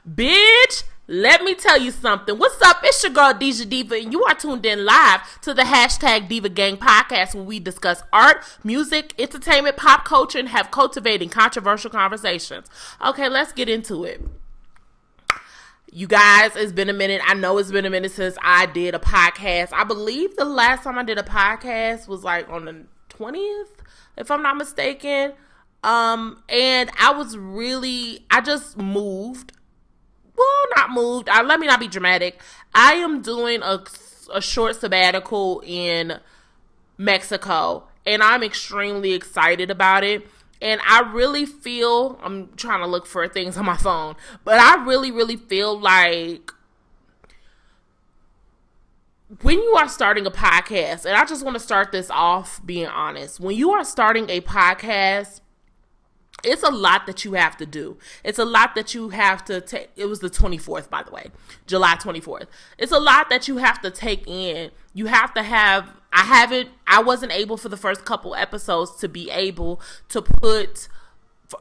Bitch, let me tell you something. What's up? It's your girl, DijahDiva, and you are tuned in live to the #Diva Gang podcast, where we discuss art, music, entertainment, pop culture, and have cultivating controversial conversations. Okay, let's get into it. You guys, it's been a minute. I know it's been a minute since I did a podcast. I believe the last time I did a podcast was like on the 20th, if I'm not mistaken. And I just moved. Well, not moved. Let me not be dramatic. I am doing a short sabbatical in Mexico, and I'm extremely excited about it. And I really feel, I'm trying to look for things on my phone, but I really, really feel like when you are starting a podcast, and I just want to start this off being honest, when you are starting a podcast, it's a lot that you have to do. It's a lot that you have to take. It was the 24th, by the way, July 24th. It's a lot that you have to take in. You have to have, I wasn't able for the first couple episodes to be able to put,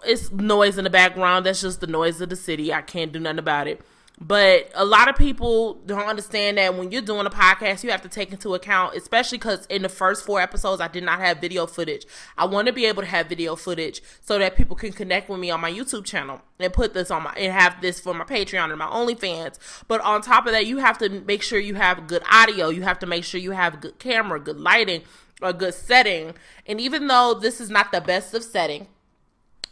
it's noise in the background. That's just the noise of the city. I can't do nothing about it. But a lot of people don't understand that when you're doing a podcast, you have to take into account, especially because in the first 4 episodes, I did not have video footage. I want to be able to have video footage so that people can connect with me on my YouTube channel and put this on and have this for my Patreon and my OnlyFans. But on top of that, you have to make sure you have good audio. You have to make sure you have good camera, good lighting, a good setting. And even though this is not the best of setting,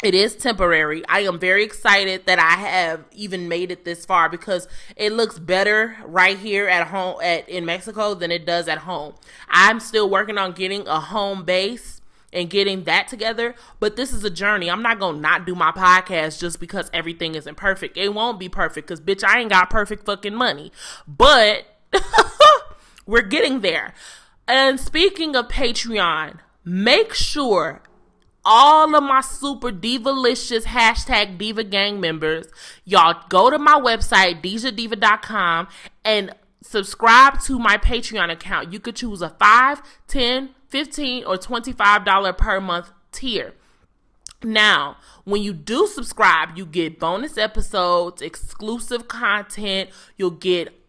it is temporary. I am very excited that I have even made it this far because it looks better right here at home in Mexico than it does at home. I'm still working on getting a home base and getting that together, but this is a journey. I'm not going to not do my podcast just because everything isn't perfect. It won't be perfect because, bitch, I ain't got perfect fucking money. But we're getting there. And speaking of Patreon, make sure all of my super divalicious #Diva Gang members, y'all go to my website, DijahDiva.com, and subscribe to my Patreon account. You could choose a $5, $10, $15, or $25 per month tier. Now, when you do subscribe, you get bonus episodes, exclusive content, you'll get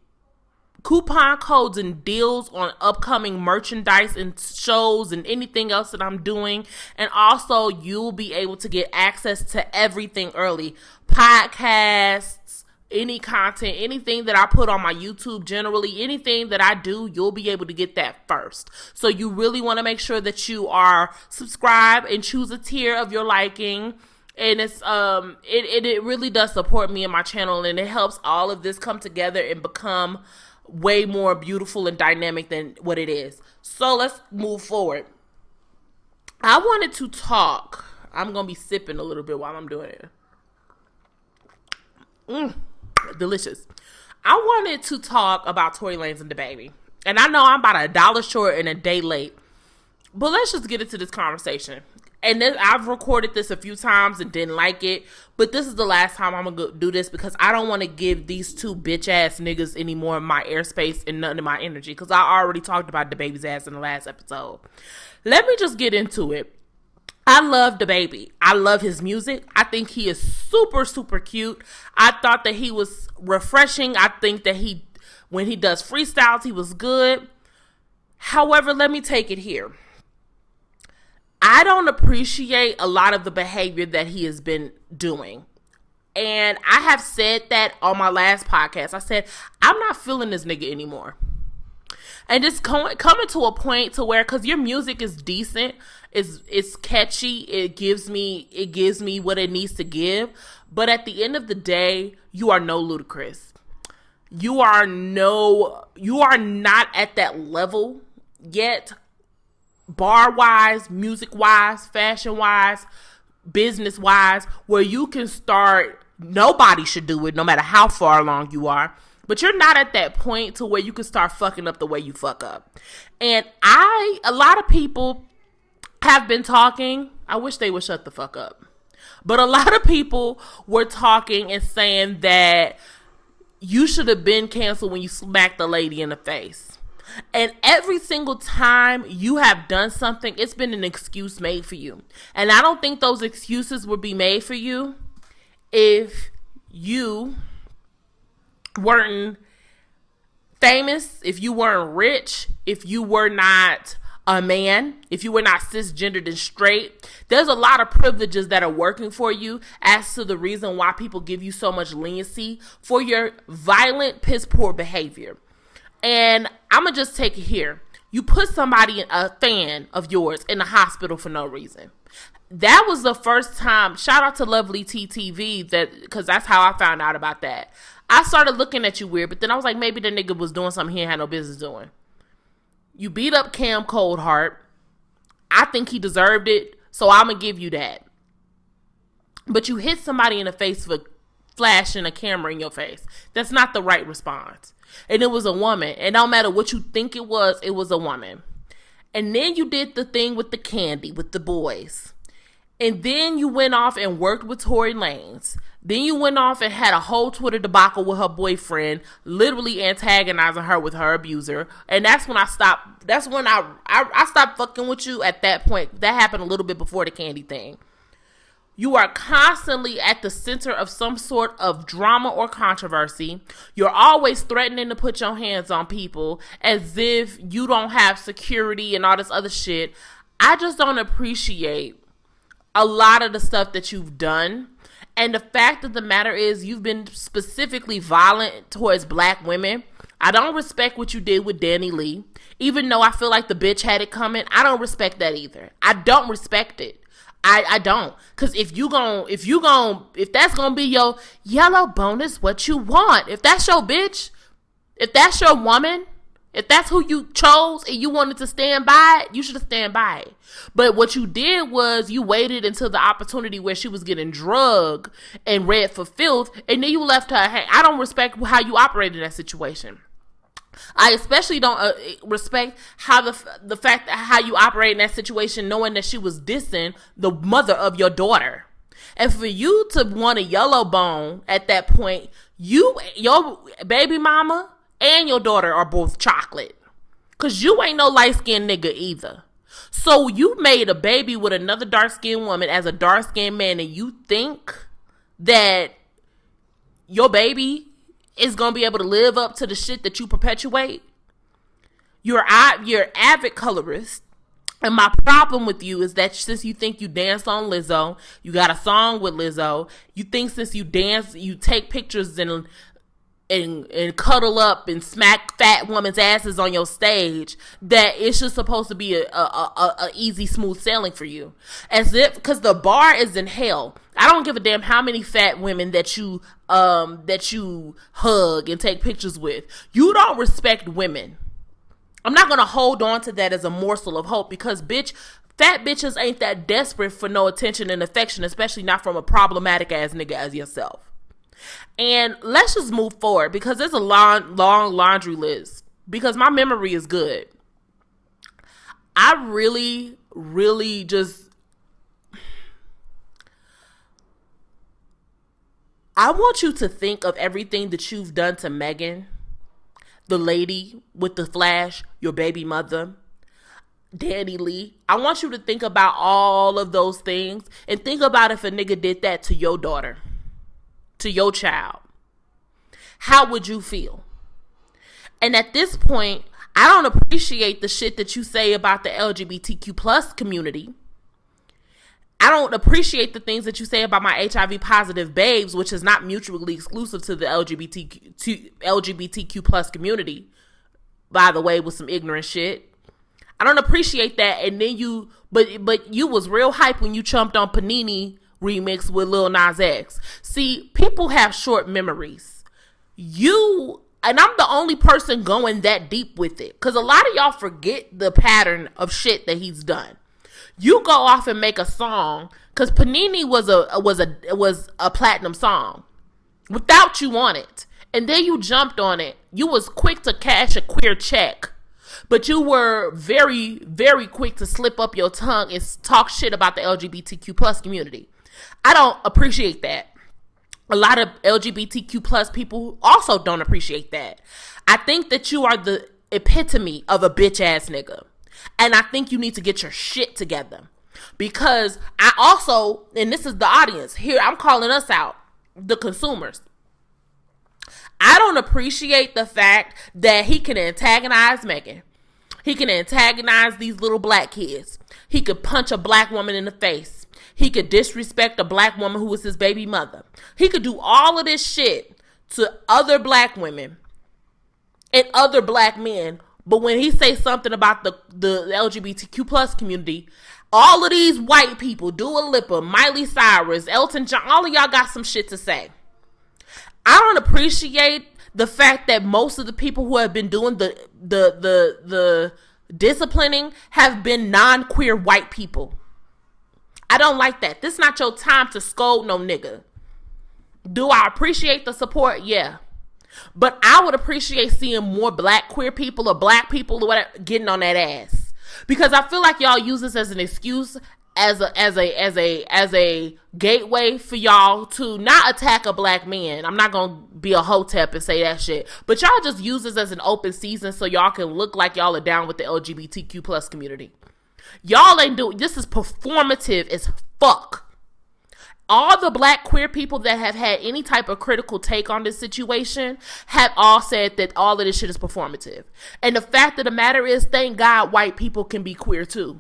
coupon codes and deals on upcoming merchandise and shows and anything else that I'm doing. And also, you'll be able to get access to everything early. Podcasts, any content, anything that I put on my YouTube, generally, anything that I do, you'll be able to get that first. So you really want to make sure that you are subscribed and choose a tier of your liking. And it's it really does support me and my channel, and it helps all of this come together and become way more beautiful and dynamic than what it is. So let's move forward. I wanted to talk. I'm going to be sipping a little bit while I'm doing it. Delicious. I wanted to talk about Tory Lanez and DaBaby. And I know I'm about $1 short and a day late. But let's just get into this conversation. And then I've recorded this a few times and didn't like it. But this is the last time I'm going to do this because I don't want to give these two bitch-ass niggas any more of my airspace and none of my energy. Because I already talked about DaBaby's ass in the last episode. Let me just get into it. I love DaBaby. I love his music. I think he is super, super cute. I thought that he was refreshing. I think that when he does freestyles, he was good. However, let me take it here. I don't appreciate a lot of the behavior that he has been doing. And I have said that on my last podcast. I said, I'm not feeling this nigga anymore. And it's coming to a point to where, because your music is decent, it's catchy, it gives me what it needs to give. But at the end of the day, you are no Ludacris. You are not at that level yet. Bar-wise, music-wise, fashion-wise, business-wise, where you can start. Nobody should do it, no matter how far along you are. But you're not at that point to where you can start fucking up the way you fuck up. And a lot of people have been talking. I wish they would shut the fuck up. But a lot of people were talking and saying that you should have been canceled when you smacked the lady in the face. And every single time you have done something, it's been an excuse made for you. And I don't think those excuses would be made for you if you weren't famous, if you weren't rich, if you were not a man, if you were not cisgendered and straight, there's a lot of privileges that are working for you as to the reason why people give you so much leniency for your violent, piss poor behavior. And I'm going to just take it here. You put somebody, a fan of yours, in the hospital for no reason. That was the first time, shout out to Lovely TTV, because that's how I found out about that. I started looking at you weird, but then I was like, maybe the nigga was doing something he ain't had no business doing. You beat up Cam Coldheart. I think he deserved it, so I'm going to give you that. But you hit somebody in the face for flashing a camera in your face. That's not the right response. And it was a woman. And no matter what you think it was a woman. And then you did the thing with the candy, with the boys. And then you went off and worked with Tory Lanez. Then you went off and had a whole Twitter debacle with her boyfriend, literally antagonizing her with her abuser. And that's when I stopped. That's when I stopped fucking with you at that point. That happened a little bit before the candy thing. You are constantly at the center of some sort of drama or controversy. You're always threatening to put your hands on people as if you don't have security and all this other shit. I just don't appreciate a lot of the stuff that you've done. And the fact of the matter is you've been specifically violent towards black women. I don't respect what you did with Danny Lee. Even though I feel like the bitch had it coming, I don't respect that either. I don't respect it. I don't. Because if that's going to be your yellow bonus, what you want. If that's your bitch, if that's your woman, if that's who you chose and you wanted to stand by it, you should have stand by it. But what you did was you waited until the opportunity where she was getting drugged and read for filth, and then you left her. Hey, I don't respect how you operated in that situation. I especially don't respect how the fact that how you operate in that situation, knowing that she was dissing the mother of your daughter. And for you to want a yellow bone at that point, your baby mama and your daughter are both chocolate. Because you ain't no light-skinned nigga either. So you made a baby with another dark-skinned woman as a dark-skinned man, and you think that your baby is going to be able to live up to the shit that you perpetuate? You're avid colorist. And my problem with you is that since you think you dance on Lizzo, you got a song with Lizzo, you think since you dance, you take pictures and cuddle up and smack fat women's asses on your stage, that it's just supposed to be a easy, smooth sailing for you. As if, because the bar is in hell. I don't give a damn how many fat women that you hug and take pictures with. You don't respect women. I'm not going to hold on to that as a morsel of hope because, bitch, fat bitches ain't that desperate for no attention and affection, especially not from a problematic ass nigga as yourself. And let's just move forward because there's a long laundry list because my memory is good. I really I want you to think of everything that you've done to Megan, the lady with the flash, your baby mother, Danny Lee. I want you to think about all of those things and think about if a nigga did that to your daughter, to your child. How would you feel? And at this point, I don't appreciate the shit that you say about the LGBTQ plus community. I don't appreciate the things that you say about my HIV positive babes, which is not mutually exclusive to the LGBTQ plus community, by the way, with some ignorant shit. I don't appreciate that. And then but you was real hype when you chumped on Panini remix with Lil Nas X. See, people have short memories. And I'm the only person going that deep with it. Because a lot of y'all forget the pattern of shit that he's done. You go off and make a song because Panini was a platinum song without you on it, and then you jumped on it. You was quick to cash a queer check, but you were very, very quick to slip up your tongue and talk shit about the LGBTQ plus community. I don't appreciate that. A lot of LGBTQ plus people also don't appreciate that. I think that you are the epitome of a bitch ass nigga. And I think you need to get your shit together. Because I also, and this is the audience, here I'm calling us out, the consumers. I don't appreciate the fact that he can antagonize Megan. He can antagonize these little black kids. He could punch a black woman in the face. He could disrespect a black woman who was his baby mother. He could do all of this shit to other black women and other black men. But when he says something about the LGBTQ plus community, all of these white people, Dua Lipa, Miley Cyrus, Elton John, all of y'all got some shit to say. I don't appreciate the fact that most of the people who have been doing the disciplining have been non-queer white people. I don't like that. This is not your time to scold no nigga. Do I appreciate the support? Yeah. But I would appreciate seeing more black queer people or black people or whatever getting on that ass. Because I feel like y'all use this as an excuse, as a gateway for y'all to not attack a black man. I'm not gonna be a hotep and say that shit, but y'all just use this as an open season so y'all can look like y'all are down with the LGBTQ plus community. Y'all ain't doing this. Is performative as fuck. All the black queer people that have had any type of critical take on this situation have all said that all of this shit is performative. And the fact of the matter is, thank God white people can be queer too.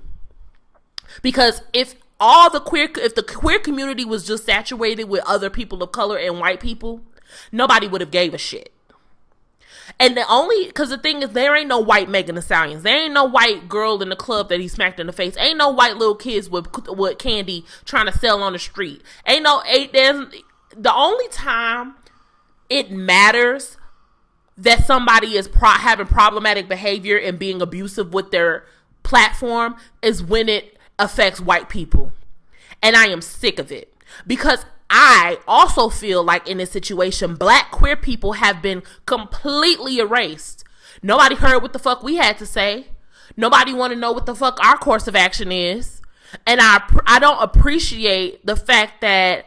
Because if the queer community was just saturated with other people of color and white people, nobody would have gave a shit. And because the thing is, there ain't no white Megan Thee Stallions. There ain't no white girl in the club that he smacked in the face. Ain't no white little kids with candy trying to sell on the street. The only time it matters that somebody is having problematic behavior and being abusive with their platform is when it affects white people. And I am sick of it. Because I also feel like in this situation, black queer people have been completely erased. Nobody heard what the fuck we had to say. Nobody want to know what the fuck our course of action is. And I don't appreciate the fact that...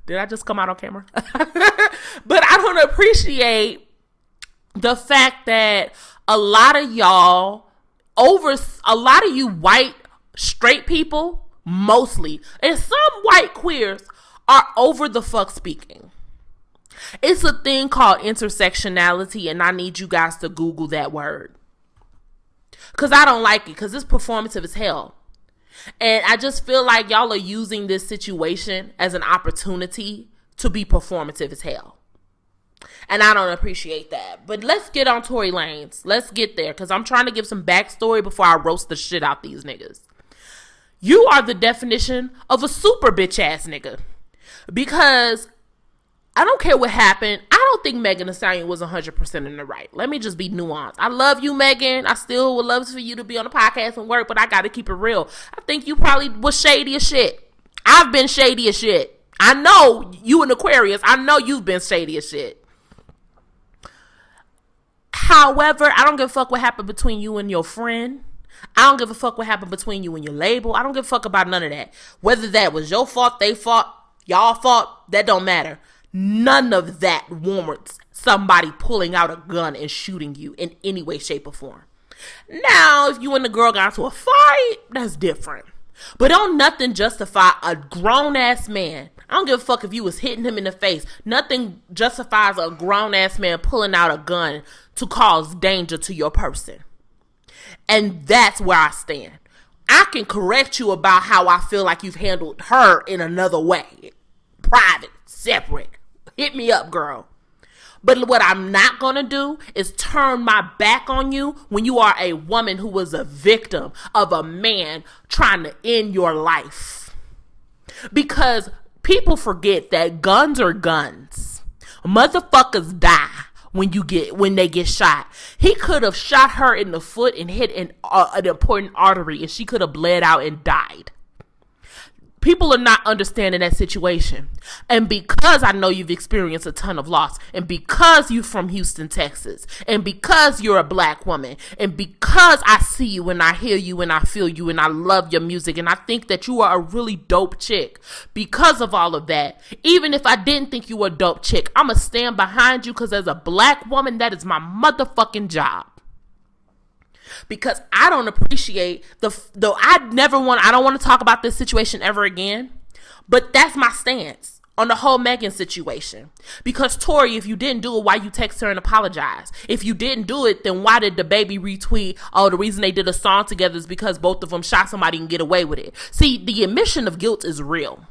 Did I just come out on camera? But I don't appreciate the fact that a lot of you white straight people, mostly, and some white queers are over the fuck speaking. It's a thing called intersectionality, and I need you guys to Google that word. Because I don't like it, because it's performative as hell. And I just feel like y'all are using this situation as an opportunity to be performative as hell. And I don't appreciate that. But let's get on Tory Lanez. Let's get there, because I'm trying to give some backstory before I roast the shit out these niggas. You are the definition of a super bitch ass nigga. Because I don't care what happened. I don't think Megan Thee Stallion was 100% in the right. Let me just be nuanced. I love you, Megan. I still would love for you to be on the podcast and work, but I got to keep it real. I think you probably was shady as shit. I've been shady as shit. I know you in Aquarius. I know you've been shady as shit. However, I don't give a fuck what happened between you and your friend. I don't give a fuck what happened between you and your label. I don't give a fuck about none of that. Whether that was your fault, they fault, y'all fault, that don't matter. None of that warrants somebody pulling out a gun and shooting you in any way, shape, or form. Now, if you and the girl got into a fight, that's different. But don't nothing justify a grown-ass man. I don't give a fuck if you was hitting him in the face. Nothing justifies a grown-ass man pulling out a gun to cause danger to your person. And that's where I stand. I can correct you about how I feel like you've handled her in another way. Private, separate. Hit me up, girl. But what I'm not going to do is turn my back on you when you are a woman who was a victim of a man trying to end your life. Because people forget that guns are guns. Motherfuckers die when they get shot. He could have shot her in the foot and hit an important artery, and she could have bled out and died. People are not understanding that situation. And because I know you've experienced a ton of loss, and because you're from Houston, Texas, and because you're a black woman, and because I see you and I hear you and I feel you and I love your music and I think that you are a really dope chick, because of all of that, even if I didn't think you were a dope chick, I'm going to stand behind you, because as a black woman, that is my motherfucking job. Because I don't appreciate I don't want to talk about this situation ever again, but that's my stance on the whole Megan situation. Because Tori, if you didn't do it, why you text her and apologize? If you didn't do it, then why did DaBaby retweet, oh, the reason they did a song together is because both of them shot somebody and get away with it? See, the admission of guilt is real.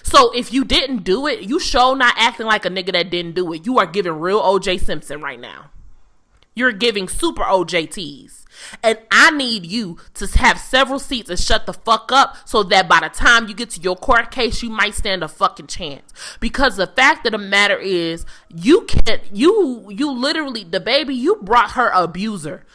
So if you didn't do it, you sure not acting like a nigga that didn't do it. You are giving real OJ Simpson right now. You're giving super OJTs. And I need you to have several seats and shut the fuck up so that by the time you get to your court case, you might stand a fucking chance. Because the fact of the matter is, you literally, DaBaby, you brought her abuser.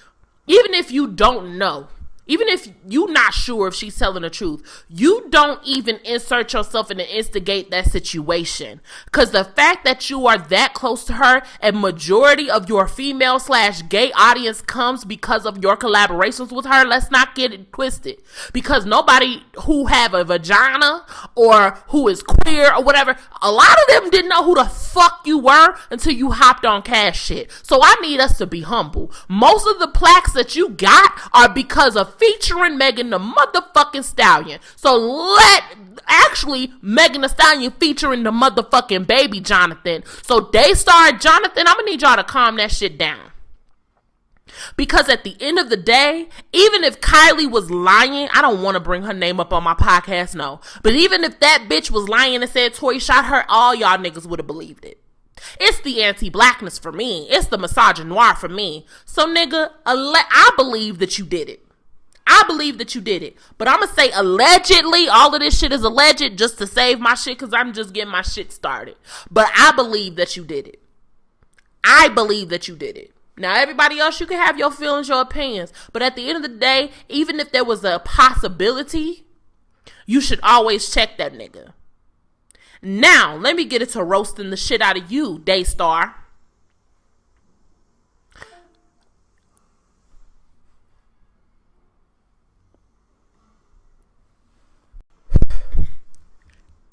Even if you don't know. Even if you're not sure if she's telling the truth, you don't even insert yourself in to instigate that situation. Because the fact that you are that close to her and majority of your female/gay audience comes because of your collaborations with her, let's not get it twisted. Because nobody who have a vagina or who is queer or whatever, a lot of them didn't know who the fuck you were until you hopped on Cash Shit. So I need us to be humble. Most of the plaques that you got are because of featuring Megan the motherfucking Stallion. So Megan the Stallion featuring the motherfucking baby Jonathan. So Daystar Jonathan, I'm gonna need y'all to calm that shit down. Because at the end of the day, even if Kylie was lying, I don't want to bring her name up on my podcast, no. But even if that bitch was lying and said Tori shot her, all y'all niggas would have believed it. It's the anti-blackness for me. It's the misogynoir for me. So nigga, I believe that you did it. I believe that you did it. But I'm going to say allegedly. All of this shit is alleged just to save my shit because I'm just getting my shit started. But I believe that you did it. I believe that you did it. Now, everybody else, you can have your feelings, your opinions. But at the end of the day, even if there was a possibility, you should always check that nigga. Now, let me get into roasting the shit out of you, Daystar.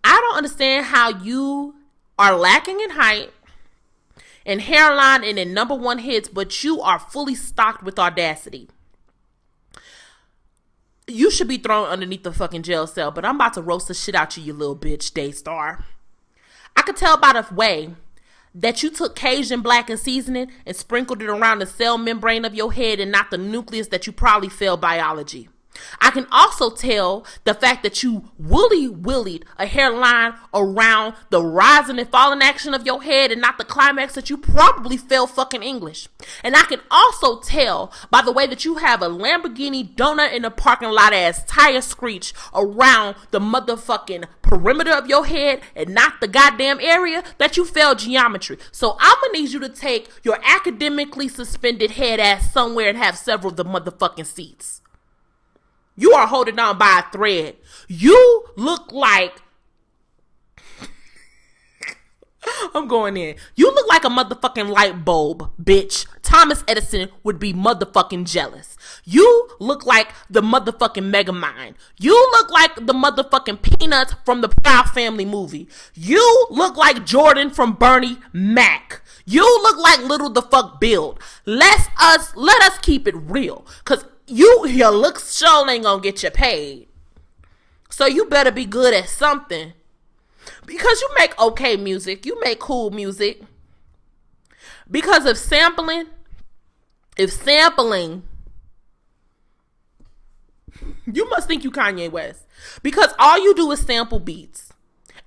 I don't understand how you are lacking in height and hairline and in number one hits, but you are fully stocked with audacity. You should be thrown underneath the fucking jail cell, but I'm about to roast the shit out you little bitch, Daystar. I could tell by the way that you took Cajun blackened seasoning and sprinkled it around the cell membrane of your head and not the nucleus that you probably failed biology. I can also tell the fact that you willied a hairline around the rising and falling action of your head and not the climax that you probably failed fucking English. And I can also tell by the way that you have a Lamborghini donut in the parking lot ass tire screech around the motherfucking perimeter of your head and not the goddamn area that you failed geometry. So I'm gonna need you to take your academically suspended head ass somewhere and have several of the motherfucking seats. You are holding on by a thread. You look like... I'm going in. You look like a motherfucking light bulb, bitch. Thomas Edison would be motherfucking jealous. You look like the motherfucking Megamind. You look like the motherfucking Peanuts from the Proud Family movie. You look like Jordan from Bernie Mac. You look like Little the Fuck Build. Let us keep it real. Because your looks sure ain't gonna get you paid. So you better be good at something. Because you make okay music. You make cool music. Because if sampling, you must think you Kanye West. Because all you do is sample beats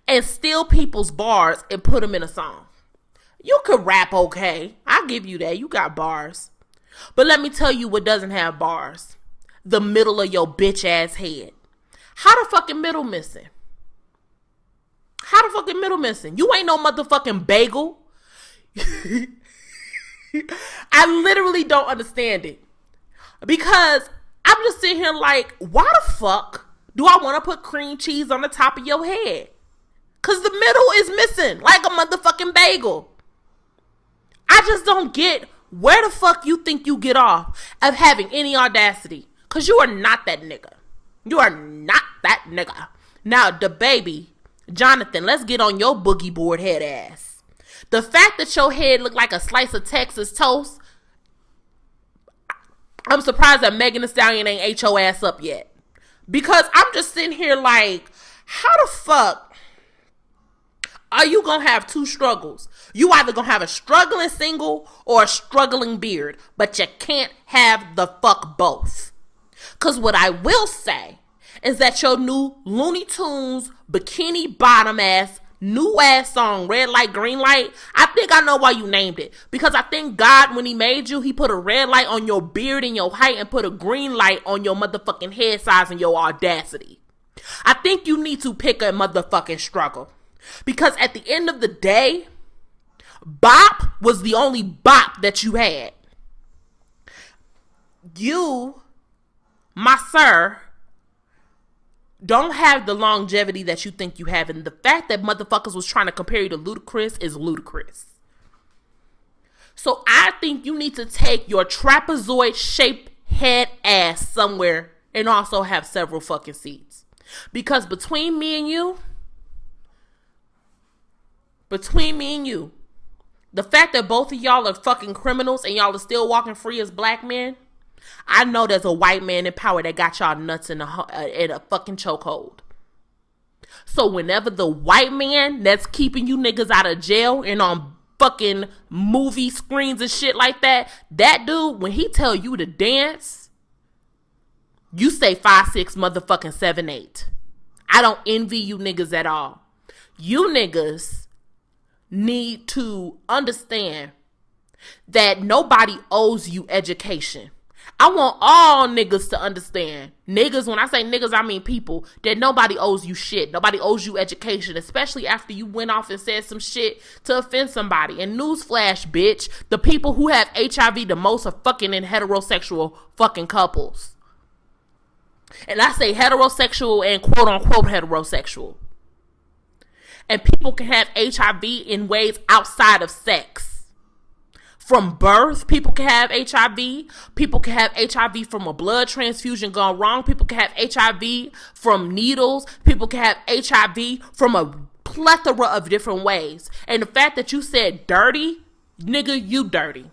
and steal people's bars and put them in a song. You could rap okay. I'll give you that. You got bars. But let me tell you what doesn't have bars. The middle of your bitch ass head. How the fucking middle missing? How the fucking middle missing? You ain't no motherfucking bagel. I literally don't understand it. Because I'm just sitting here like, why the fuck do I want to put cream cheese on the top of your head? Because the middle is missing like a motherfucking bagel. I just don't get where the fuck you think you get off of having any audacity. Because you are not that nigga. You are not that nigga. Now, DaBaby, Jonathan, let's get on your boogie board head ass. The fact that your head looked like a slice of Texas toast, I'm surprised that Megan Thee Stallion ain't ate your ass up yet. Because I'm just sitting here like, how the fuck Are you going to have two struggles? You either going to have a struggling single or a struggling beard, but you can't have the fuck both. Because what I will say is that your new Looney Tunes, bikini bottom ass, new ass song, Red Light, Green Light, I think I know why you named it. Because I think God, when he made you, he put a red light on your beard and your height and put a green light on your motherfucking head size and your audacity. I think you need to pick a motherfucking struggle. Because at the end of the day, bop was the only bop that you had. You, my sir, don't have the longevity that you think you have. And the fact that motherfuckers was trying to compare you to Ludacris is ludicrous. So I think you need to take your trapezoid-shaped head ass somewhere and also have several fucking seats. Because between me and you, the fact that both of y'all are fucking criminals and y'all are still walking free as black men, I know there's a white man in power that got y'all nuts in a fucking chokehold. So whenever the white man that's keeping you niggas out of jail and on fucking movie screens and shit like that, that dude, when he tell you to dance, you say 5, 6, motherfucking 7, 8. I don't envy you niggas at all. You niggas need to understand that nobody owes you education. I want all niggas to understand. Niggas, when I say niggas, I mean people. That nobody owes you shit. Nobody owes you education. Especially after you went off and said some shit to offend somebody. And newsflash, bitch. The people who have HIV the most are fucking in heterosexual fucking couples. And I say heterosexual and quote unquote heterosexual. And people can have HIV in ways outside of sex. From birth, people can have HIV. People can have HIV from a blood transfusion gone wrong. People can have HIV from needles. People can have HIV from a plethora of different ways. And the fact that you said dirty, nigga, you dirty.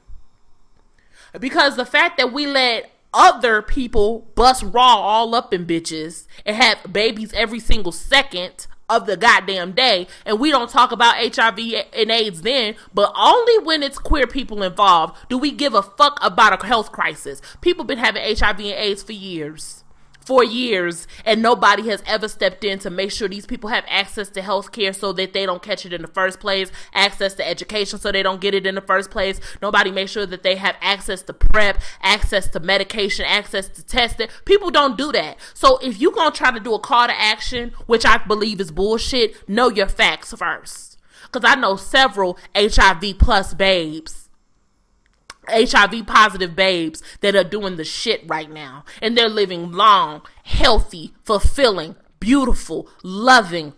Because the fact that we let other people bust raw all up in bitches and have babies every single second of the goddamn day, and we don't talk about HIV and AIDS then, but only when it's queer people involved do we give a fuck about a health crisis. People been having HIV and AIDS for years, and nobody has ever stepped in to make sure these people have access to health care so that they don't catch it in the first place, access to education so they don't get it in the first place. Nobody makes sure that they have access to PrEP, access to medication, access to testing. People don't do that. So if you're going to try to do a call to action, which I believe is bullshit, know your facts first. Because I know several HIV plus babes, HIV positive babes that are doing the shit right now, and they're living long, healthy, fulfilling, beautiful, loving,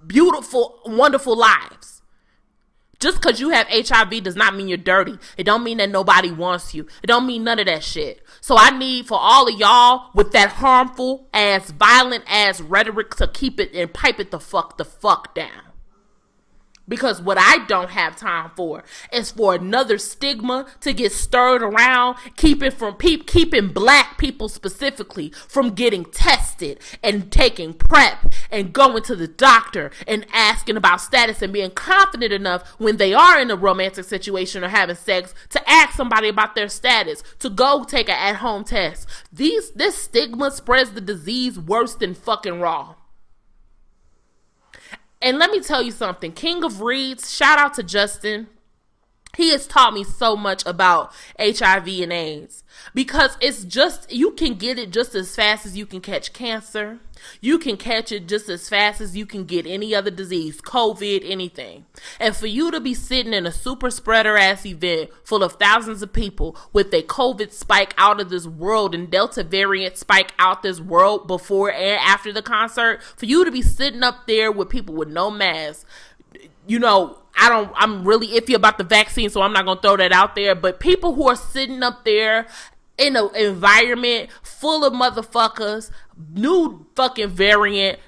beautiful, wonderful lives. Just because you have HIV does not mean you're dirty. It don't mean that nobody wants you. It don't mean none of that shit. So I need for all of y'all with that harmful ass, violent ass rhetoric to keep it and pipe it the fuck down. Because what I don't have time for is for another stigma to get stirred around, keeping black people specifically from getting tested and taking PrEP and going to the doctor and asking about status and being confident enough when they are in a romantic situation or having sex to ask somebody about their status, to go take an at-home test. This stigma spreads the disease worse than fucking raw. And let me tell you something. King of Reeds, shout out to Justin. He has taught me so much about HIV and AIDS. Because it's just, you can get it just as fast as you can catch cancer. You can catch it just as fast as you can get any other disease, COVID, anything. And for you to be sitting in a super spreader ass event full of thousands of people with a COVID spike out of this world and Delta variant spike out this world before and after the concert, for you to be sitting up there with people with no mask, you know, I'm really iffy about the vaccine, so I'm not going to throw that out there. But people who are sitting up there in an environment full of motherfuckers, new fucking variant,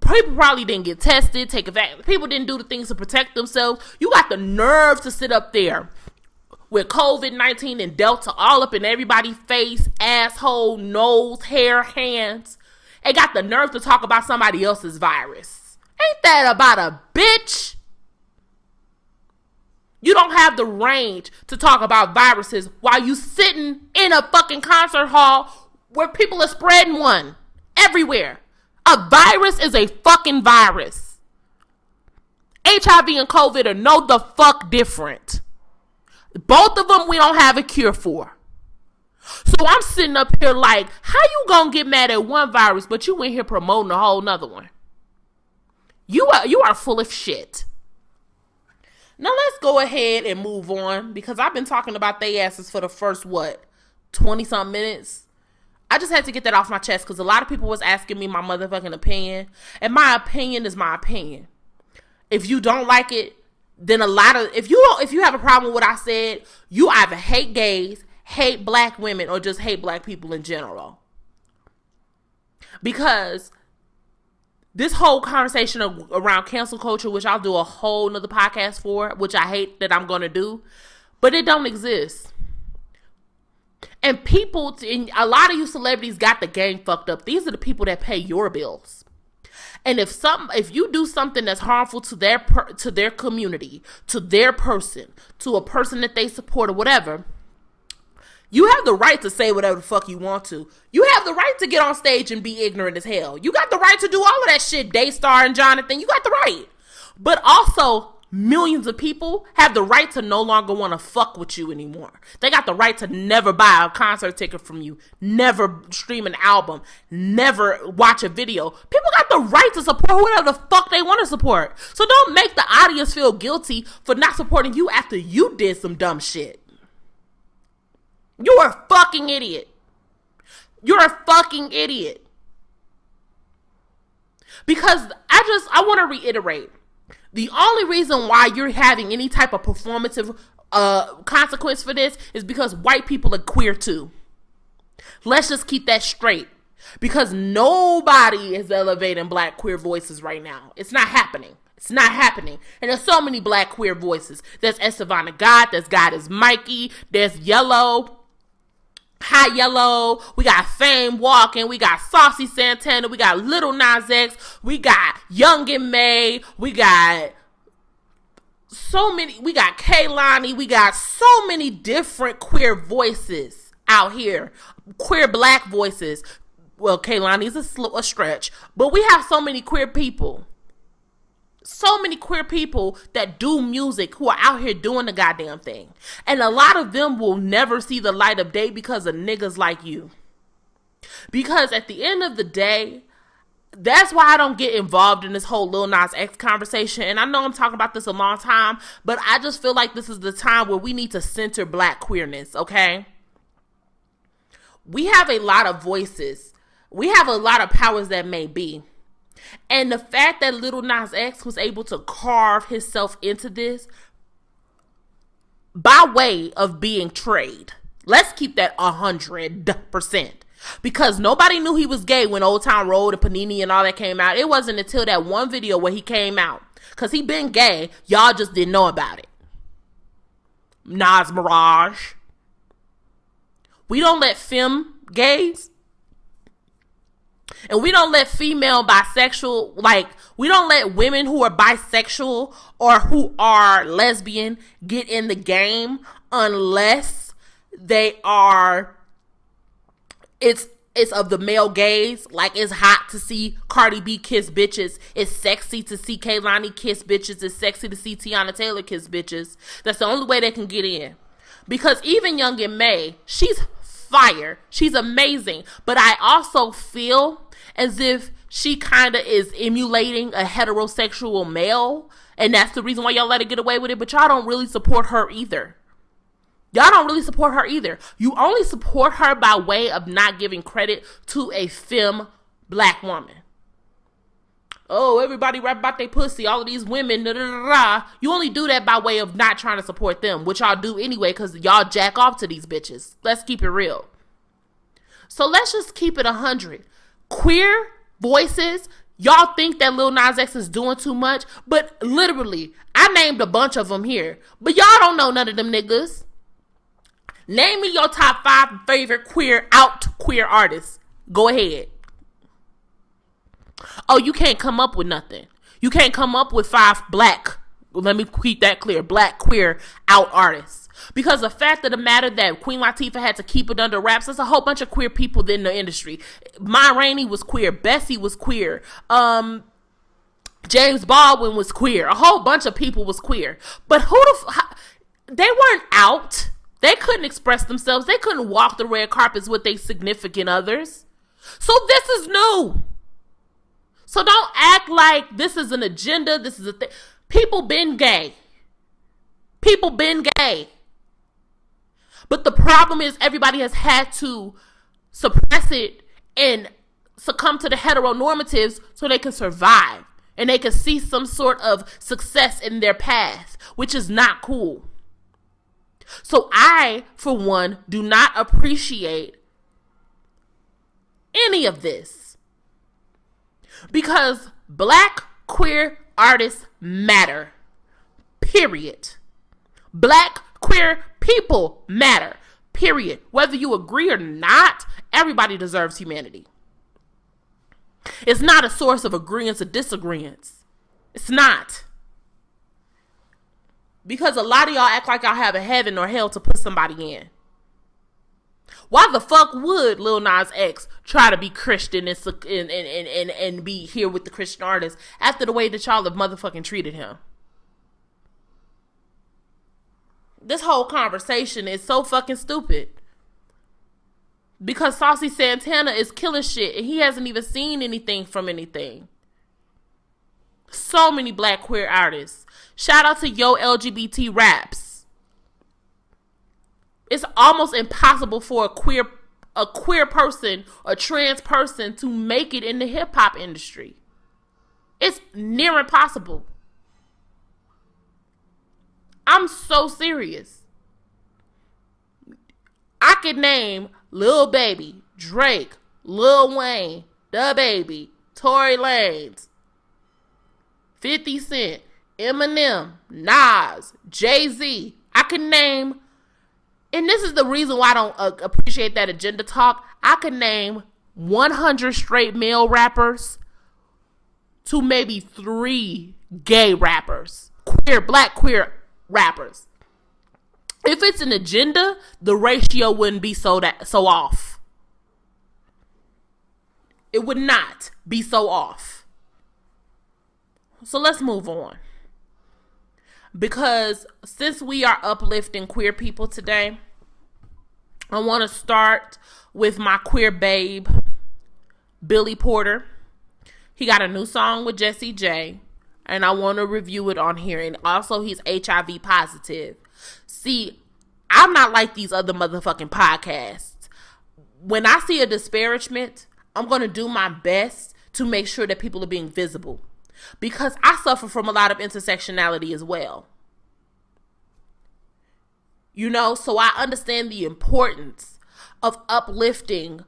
people probably didn't get tested, take a vaccine. People didn't do the things to protect themselves. You got the nerve to sit up there with COVID-19 and Delta all up in everybody's face, asshole, nose, hair, hands, and got the nerve to talk about somebody else's virus. Ain't that about a bitch? You don't have the range to talk about viruses while you sitting in a fucking concert hall where people are spreading one everywhere. A virus is a fucking virus. HIV and COVID are no the fuck different. Both of them we don't have a cure for. So I'm sitting up here like, how you gonna get mad at one virus, but you in here promoting a whole nother one? You are full of shit. Now let's go ahead and move on, because I've been talking about they asses for the first, 20-something minutes. I just had to get that off my chest, because a lot of people was asking me my motherfucking opinion, and my opinion is my opinion. If you don't like it, then if you have a problem with what I said, you either hate gays, hate black women, or just hate black people in general. Because this whole conversation around cancel culture, which I'll do a whole nother podcast for, which I hate that I'm going to do, but it don't exist. And a lot of you celebrities got the game fucked up. These are the people that pay your bills. And if you do something that's harmful to their community, to their person, to a person that they support or whatever, you have the right to say whatever the fuck you want to. You have the right to get on stage and be ignorant as hell. You got the right to do all of that shit, Daystar and Jonathan. You got the right. But also, millions of people have the right to no longer want to fuck with you anymore. They got the right to never buy a concert ticket from you, never stream an album, never watch a video. People got the right to support whoever the fuck they want to support. So don't make the audience feel guilty for not supporting you after you did some dumb shit. You're a fucking idiot. You're a fucking idiot. Because I want to reiterate, the only reason why you're having any type of performative consequence for this is because white people are queer too. Let's just keep that straight. Because nobody is elevating black queer voices right now. It's not happening. It's not happening. And there's so many black queer voices. There's Estevana God. There's God is Mikey. There's Yellow. High Yellow, we got Fame Walking, we got Saucy Santana, we got Little Nas X, we got Young and May, we got Kehlani, we got so many different queer voices out here, queer black voices. Well, Kehlani's a stretch, but we have so many queer people. So many queer people that do music who are out here doing the goddamn thing. And a lot of them will never see the light of day because of niggas like you. Because at the end of the day, that's why I don't get involved in this whole Lil Nas X conversation. And I know I'm talking about this a long time, but I just feel like this is the time where we need to center black queerness, okay? We have a lot of voices. We have a lot of powers that may be. And the fact that Lil Nas X was able to carve himself into this by way of being trade. Let's keep that 100%. Because nobody knew he was gay when Old Town Road and Panini and all that came out. It wasn't until that one video where he came out. Because he been gay. Y'all just didn't know about it. Nas Mirage. We don't let femme gays. And we don't let female bisexual, we don't let women who are bisexual or who are lesbian get in the game unless they are, it's of the male gaze. Like, it's hot to see Cardi B kiss bitches. It's sexy to see Kehlani kiss bitches. It's sexy to see Tiana Taylor kiss bitches. That's the only way they can get in. Because even Young and May, she's fire. She's amazing. But I also feel as if she kind of is emulating a heterosexual male. And that's the reason why y'all let her get away with it. But y'all don't really support her either. Y'all don't really support her either. You only support her by way of not giving credit to a femme black woman. Oh, everybody rap about their pussy. All of these women, da, da, da, da. You only do that by way of not trying to support them, which y'all do anyway because y'all jack off to these bitches. Let's keep it real. So let's just keep it 100. Queer voices, y'all think that Lil Nas X is doing too much, but literally, I named a bunch of them here, but y'all don't know none of them niggas. Name me your top 5 favorite queer artists. Go ahead. Oh, you can't come up with nothing. You can't come up with 5 black, let me keep that clear, black queer out artists. Because the fact of the matter that Queen Latifah had to keep it under wraps, there's a whole bunch of queer people in the industry. Ma Rainey was queer. Bessie was queer. James Baldwin was queer. A whole bunch of people was queer. But they weren't out. They couldn't express themselves. They couldn't walk the red carpets with their significant others. So this is new. So don't act like this is an agenda. This is a thing. People been gay. People been gay. But the problem is everybody has had to suppress it and succumb to the heteronormatives so they can survive. And they can see some sort of success in their path, which is not cool. So I, for one, do not appreciate any of this. Because black queer artists matter. Period. Black queer people matter. Period. Whether you agree or not, everybody deserves humanity. It's not a source of agreements or disagreements. It's not. Because a lot of y'all act like y'all have a heaven or hell to put somebody in. Why the fuck would Lil Nas X try to be Christian and be here with the Christian artists after the way that y'all have motherfucking treated him? This whole conversation is so fucking stupid. Because Saucy Santana is killing shit and he hasn't even seen anything from anything. So many black queer artists. Shout out to Yo LGBT Raps. It's almost impossible for a queer person, a trans person to make it in the hip hop industry. It's near impossible. I'm so serious. I could name Lil Baby, Drake, Lil Wayne, DaBaby, Tory Lanez, 50 Cent, Eminem, Nas, Jay-Z. I can name, and this is the reason why I don't appreciate that agenda talk. I can name 100 straight male rappers to maybe 3 gay rappers, black queer rappers. If it's an agenda, the ratio wouldn't be so off. It would not be so off. So let's move on. Because since we are uplifting queer people today, I want to start with my queer babe, Billy Porter. He got a new song with Jessie J, and I want to review it on here. And also, he's HIV positive. See, I'm not like these other motherfucking podcasts. When I see a disparagement, I'm going to do my best to make sure that people are being visible. Because I suffer from a lot of intersectionality as well. You know, so I understand the importance of uplifting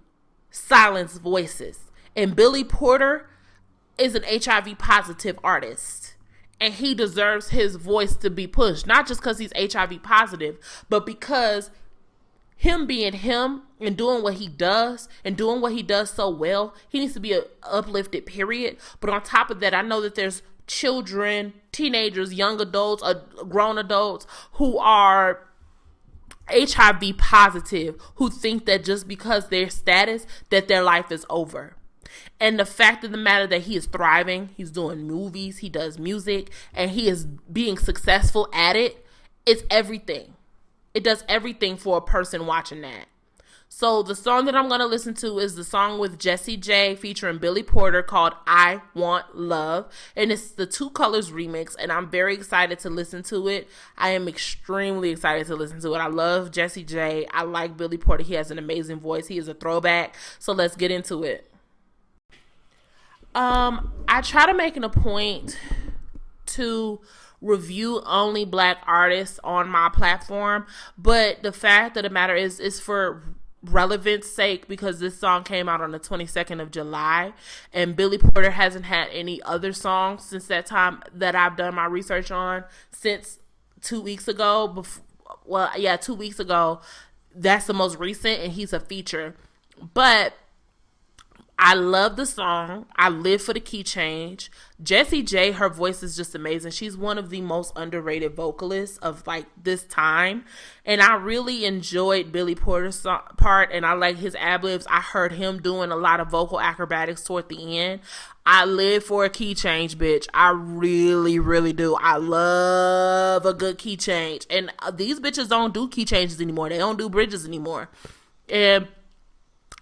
silenced voices. And Billy Porter is an HIV positive artist. And he deserves his voice to be pushed. Not just because he's HIV positive, but because him being him and doing what he does and doing what he does so well, he needs to be uplifted, period. But on top of that, I know that there's children, teenagers, young adults, grown adults who are HIV positive, who think that just because their status, that their life is over. And the fact of the matter that he is thriving, he's doing movies, he does music, and he is being successful at it, it's everything. It does everything for a person watching that. So the song that I'm going to listen to is the song with Jessie J featuring Billy Porter called I Want Love. And it's the Two Colors remix, and I'm very excited to listen to it. I am extremely excited to listen to it. I love Jessie J. I like Billy Porter. He has an amazing voice. He is a throwback. So let's get into it. I try to make it a point to review only black artists on my platform, but the fact of the matter is for relevance sake, because this song came out on the 22nd of July, and Billy Porter hasn't had any other songs since that time that I've done my research on, since 2 weeks ago. 2 weeks ago. That's the most recent, and he's a feature. But I love the song. I live for the key change. Jessie J, her voice is just amazing. She's one of the most underrated vocalists of like this time. And I really enjoyed Billy Porter's part, and I like his ad-libs. I heard him doing a lot of vocal acrobatics toward the end. I live for a key change, bitch. I really, really do. I love a good key change. And these bitches don't do key changes anymore. They don't do bridges anymore. And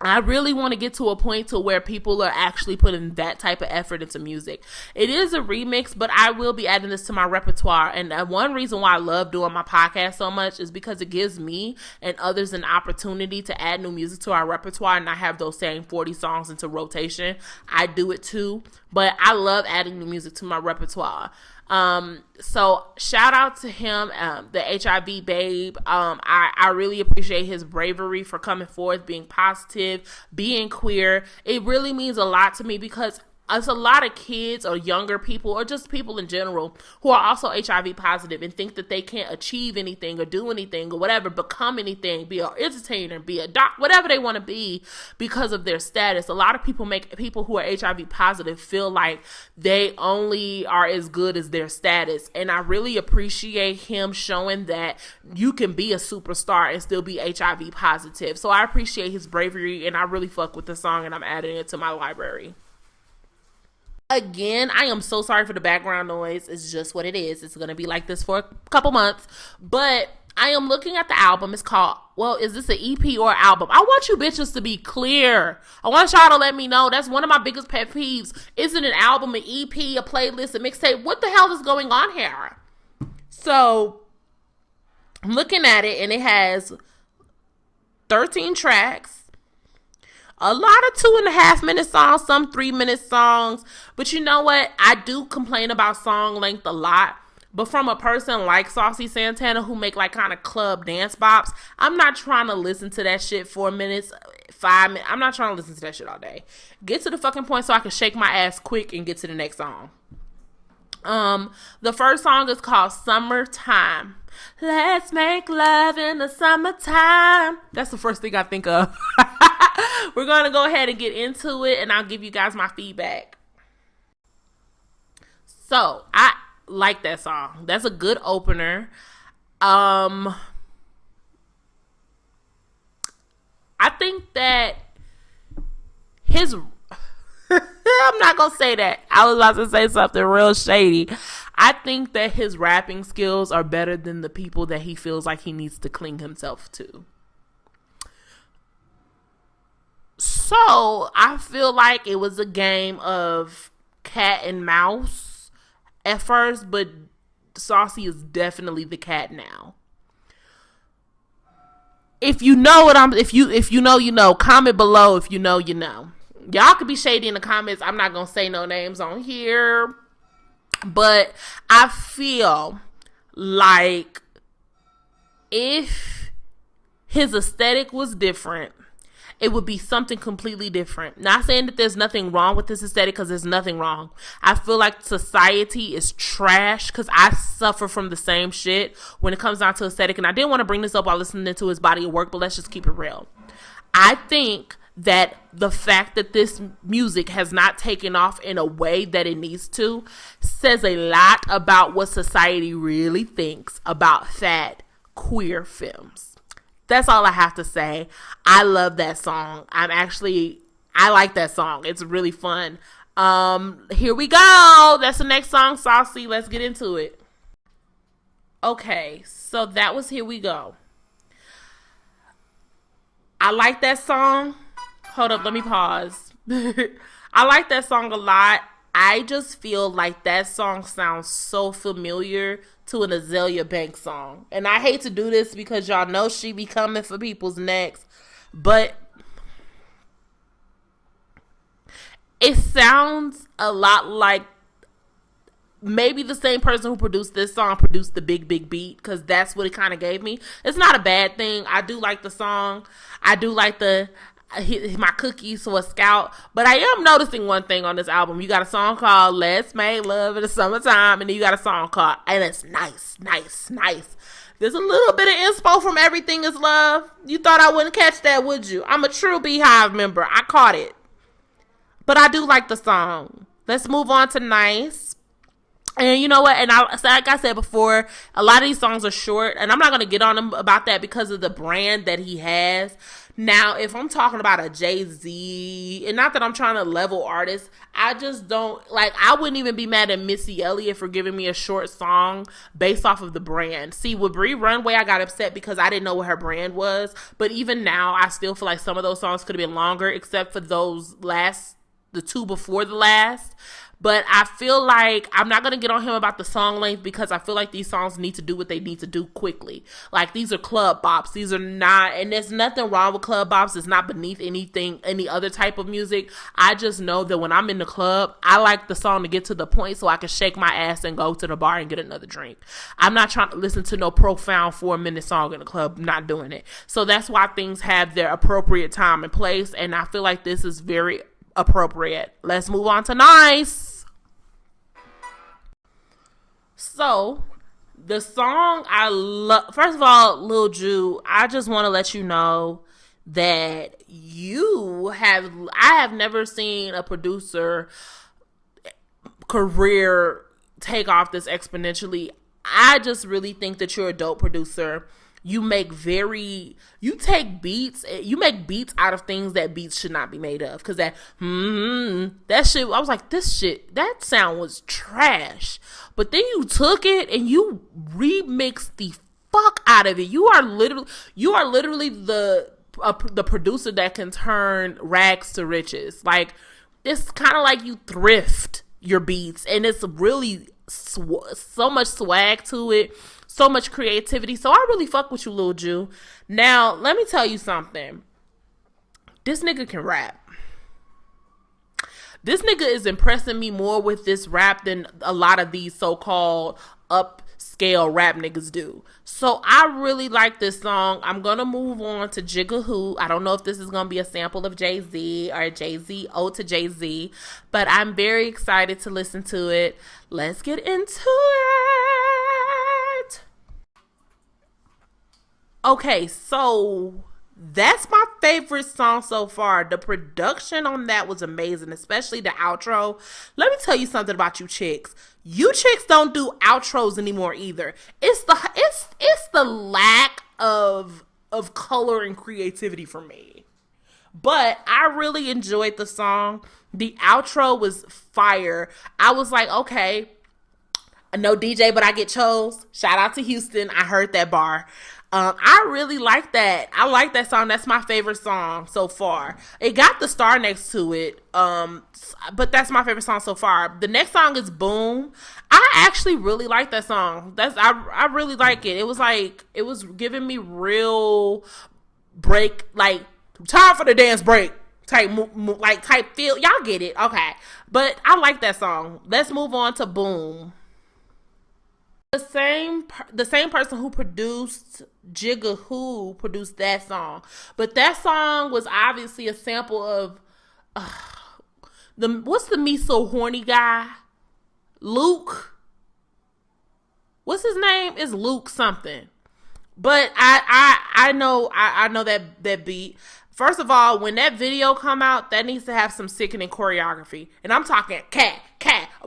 I really want to get to a point to where people are actually putting that type of effort into music. It is a remix, but I will be adding this to my repertoire. And one reason why I love doing my podcast so much is because it gives me and others an opportunity to add new music to our repertoire, and I have those same 40 songs into rotation. I do it too, but I love adding new music to my repertoire. So shout out to him, the HIV babe. I really appreciate his bravery for coming forth, being positive, being queer. It really means a lot to me because it's a lot of kids or younger people or just people in general who are also HIV positive and think that they can't achieve anything or do anything or whatever, become anything, be an entertainer, be a doc, whatever they want to be because of their status. A lot of people make people who are HIV positive feel like they only are as good as their status. And I really appreciate him showing that you can be a superstar and still be HIV positive. So I appreciate his bravery, and I really fuck with the song, and I'm adding it to my library. Again, I am so sorry for the background noise. It's just what it is. It's going to be like this for a couple months. But I am looking at the album. It's called, well, is this an EP or an album? I want you bitches to be clear. I want y'all to let me know. That's one of my biggest pet peeves. Is it an album, an EP, a playlist, a mixtape? What the hell is going on here? So I'm looking at it, and it has 13 tracks. A lot of 2.5 minute songs, some 3 minute songs. But you know what? I do complain about song length a lot. But from a person like Saucy Santana who make like kind of club dance bops, I'm not trying to listen to that shit 4 minutes, 5 minutes. I'm not trying to listen to that shit all day. Get to the fucking point so I can shake my ass quick and get to the next song. The first song is called Summertime. Let's make love in the summertime. That's the first thing I think of. We're going to go ahead and get into it, and I'll give you guys my feedback. So, I like that song. That's a good opener. I think that his... I'm not going to say that. I was about to say something real shady. I think that his rapping skills are better than the people that he feels like he needs to cling himself to. So, I feel like it was a game of cat and mouse at first, but Saucy is definitely the cat now. If you know what if you know, you know. Comment below if you know, you know. Y'all could be shady in the comments. I'm not going to say no names on here. But I feel like if his aesthetic was different, it would be something completely different. Not saying that there's nothing wrong with this aesthetic, because there's nothing wrong. I feel like society is trash, because I suffer from the same shit when it comes down to aesthetic. And I didn't want to bring this up while listening to his body of work, but let's just keep it real. I think that the fact that this music has not taken off in a way that it needs to says a lot about what society really thinks about fat queer films. That's all I have to say. I love that song. I like that song. It's really fun. Here we go. That's the next song, Saucy. Let's get into it. Okay, so that was Here We Go. I like that song. Hold up, let me pause. I like that song a lot. I just feel like that song sounds so familiar to an Azalea Banks song. And I hate to do this because y'all know she be coming for people's necks. But it sounds a lot like maybe the same person who produced this song produced the Big Big Beat, because that's what it kind of gave me. It's not a bad thing. I do like the song. I do like my cookies for a scout. But I am noticing one thing on this album. You got a song called Let's Make Love in the Summertime, and then you got a song called, and it's nice. There's a little bit of inspo from Everything Is Love. You thought I wouldn't catch that, would you? I'm a true Beehive member. I caught it. but I do like the song. Let's move on to Nice. And you know what? And like I said before, a lot of these songs are short, and I'm not going to get on him about that because of the brand that he has. Now, if I'm talking about a Jay-Z, and not that I'm trying to level artists, I just don't, like, I wouldn't even be mad at Missy Elliott for giving me a short song based off of the brand. See, with Bree Runway, I got upset because I didn't know what her brand was, but even now, I still feel like some of those songs could have been longer, except for the two before the last. But I feel like I'm not going to get on him about the song length because I feel like these songs need to do what they need to do quickly. Like, these are club bops. These are not, and there's nothing wrong with club bops. It's not beneath any other type of music. I just know that when I'm in the club, I like the song to get to the point so I can shake my ass and go to the bar and get another drink. I'm not trying to listen to no profound 4-minute song in the club. I'm not doing it. So that's why things have their appropriate time and place, and I feel like this is very appropriate. Let's move on to Nice. So, the song I love, first of all, Lil Ju, I just want to let you know that I have never seen a producer career take off this exponentially. I just really think that you're a dope producer. You make beats out of things that beats should not be made of. Cause that shit, I was like, that sound was trash. But then you took it and you remixed the fuck out of it. You are literally the producer that can turn rags to riches. Like, it's kind of like you thrift your beats, and it's really so much swag to it. So much creativity. So I really fuck with you, Lil Ju. Now, let me tell you something. This nigga can rap. This nigga is impressing me more with this rap than a lot of these so-called upscale rap niggas do. So I really like this song. I'm going to move on to Jigga Who. I don't know if this is going to be a sample of Jay-Z or Jay-Z ode to Jay-Z, but I'm very excited to listen to it. Let's get into it. Okay, so that's my favorite song so far. The production on that was amazing, especially the outro. Let me tell you something about you chicks. You chicks don't do outros anymore either. It's the lack of color and creativity for me. But I really enjoyed the song. The outro was fire. I was like, okay, no DJ, but I get chose. Shout out to Houston. I heard that bar. I really like that. I like that song. That's my favorite song so far. It got the star next to it. But that's my favorite song so far. The next song is Boom. I actually really like that song. I really like it. It was giving me real break, like time for the dance break type type feel. Y'all get it. Okay. But I like that song. Let's move on to Boom. The same person who produced Jigga Who produced that song. But that song was obviously a sample of what's the Me So Horny guy? Luke. What's his name? It's Luke something. But I know that beat. First of all, when that video come out, that needs to have some sickening choreography. And I'm talking cat,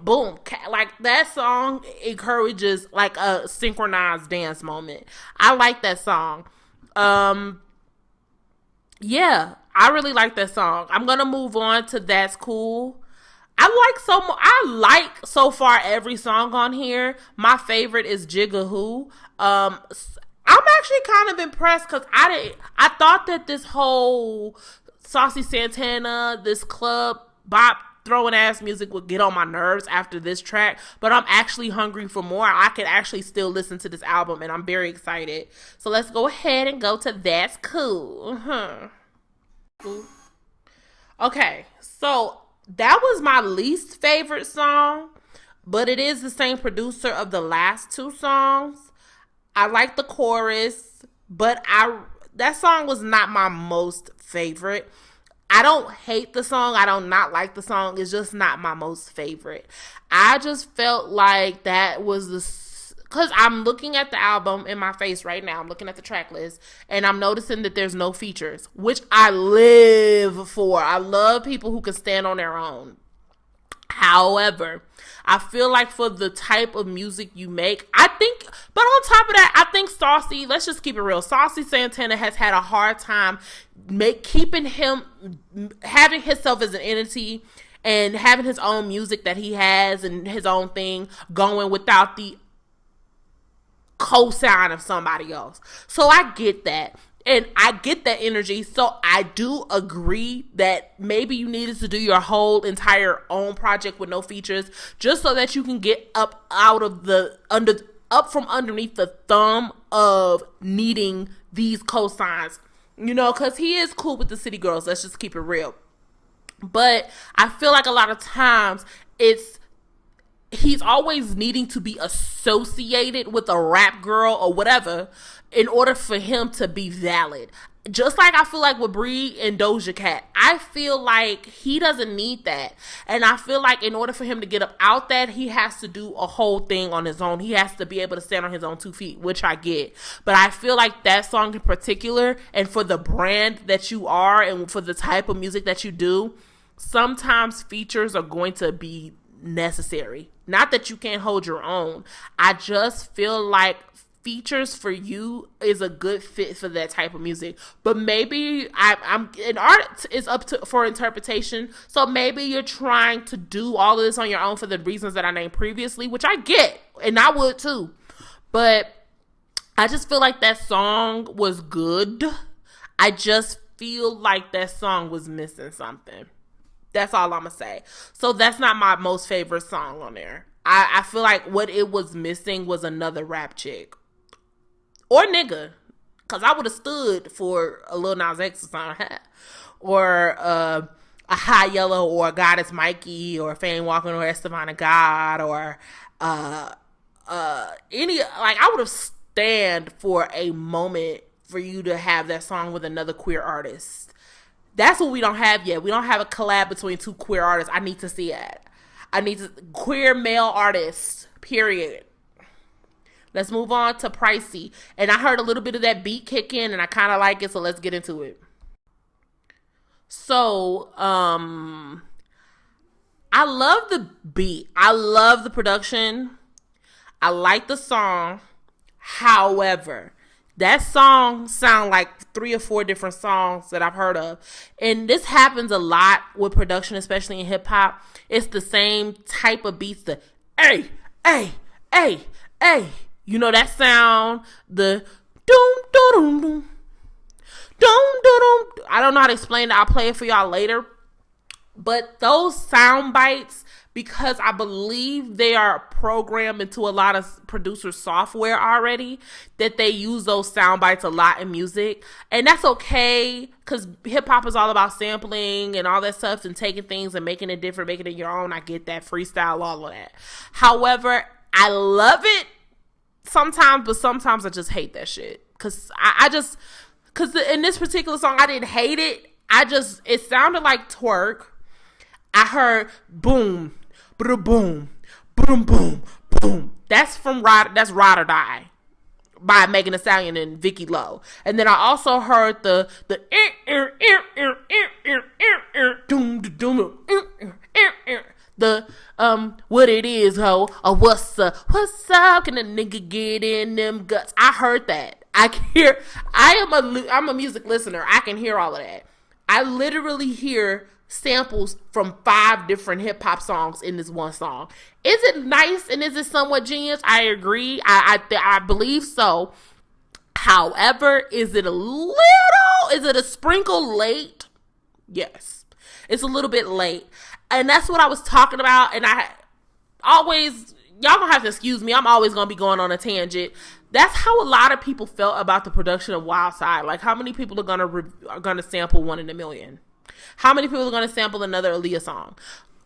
boom, cat. Like, that song encourages like a synchronized dance moment. I like that song. Yeah, I really like that song. I'm going to move on to That's Cool. I like so far every song on here. My favorite is Jigga Who. I'm actually kind of impressed because I thought that this whole Saucy Santana, this club bop throwing ass music would get on my nerves after this track, but I'm actually hungry for more. I can actually still listen to this album, and I'm very excited. So let's go ahead and go to That's Cool. Okay, so that was my least favorite song, but it is the same producer of the last two songs. I like the chorus, but that song was not my most favorite. I don't hate the song. I don't not like the song. It's just not my most favorite. I just felt like that was because I'm looking at the album in my face right now. I'm looking at the track list, and I'm noticing that there's no features, which I live for. I love people who can stand on their own. However, I feel like for the type of music you make, I think, but on top of that, I think Saucy, let's just keep it real, Saucy Santana has had a hard time keeping him, having himself as an entity and having his own music that he has and his own thing going without the cosign of somebody else. So I get that. And I get that energy. So I do agree that maybe you needed to do your whole entire own project with no features, just so that you can get up from underneath the thumb of needing these cosigns. You know, because he is cool with the city girls. Let's just keep it real. But I feel like a lot of times he's always needing to be associated with a rap girl or whatever in order for him to be valid. Just like I feel like with Bree and Doja Cat, I feel like he doesn't need that. And I feel like in order for him to get up out that, he has to do a whole thing on his own. He has to be able to stand on his own 2 feet, which I get. But I feel like that song in particular, and for the brand that you are and for the type of music that you do, sometimes features are going to be necessary. Not that you can't hold your own. I just feel like features for you is a good fit for that type of music. But maybe I'm an art is up to for interpretation. So maybe you're trying to do all of this on your own for the reasons that I named previously, which I get, and I would too. But I just feel like that song was good. I just feel like that song was missing something. That's all I'm going to say. So that's not my most favorite song on there. I feel like what it was missing was another rap chick. Or nigga. Because I would have stood for a Lil Nas X song. Or a High Yellow or a Goddess Mikey or Fame Walking or Esteban God or any, like I would have stand for a moment for you to have that song with another queer artist. That's what we don't have yet. We don't have a collab between 2 queer artists. I need to see it. Queer male artists, period. Let's move on to Pricey. And I heard a little bit of that beat kick in and I kind of like it, so let's get into it. So, I love the beat. I love the production. I like the song. However, that song sound like 3 or 4 different songs that I've heard of. And this happens a lot with production, especially in hip hop. It's the same type of beats. The hey, hey, hey, hey. You know that sound? The doom, doom, doom, doom. Doom, doom, doom. I don't know how to explain it. I'll play it for y'all later. But those sound bites, because I believe they are programmed into a lot of producer software already, that they use those sound bites a lot in music. And that's okay, because hip-hop is all about sampling and all that stuff and taking things and making it different, making it your own. I get that. Freestyle, all of that. However, I love it sometimes, but sometimes I just hate that shit. Because because in this particular song, I didn't hate it. It sounded like twerk. I heard boom, boom, boom, boom, boom, boom. That's Ride or Die by Megan Thee Stallion and Vicky Lowe. And then I also heard the what it is, ho, or what's up, can a nigga get in them guts? I heard that. I'm a music listener. I can hear all of that. I literally hear samples from 5 different hip hop songs in this one song. Is it nice and is it somewhat genius? I agree. I believe so. However, is it a sprinkle late? Yes. It's a little bit late. And that's what I was talking about. And y'all gonna have to excuse me. I'm always gonna be going on a tangent. That's how a lot of people felt about the production of Wild Side. Like, how many people are gonna sample One in a Million? How many people are going to sample another Aaliyah song?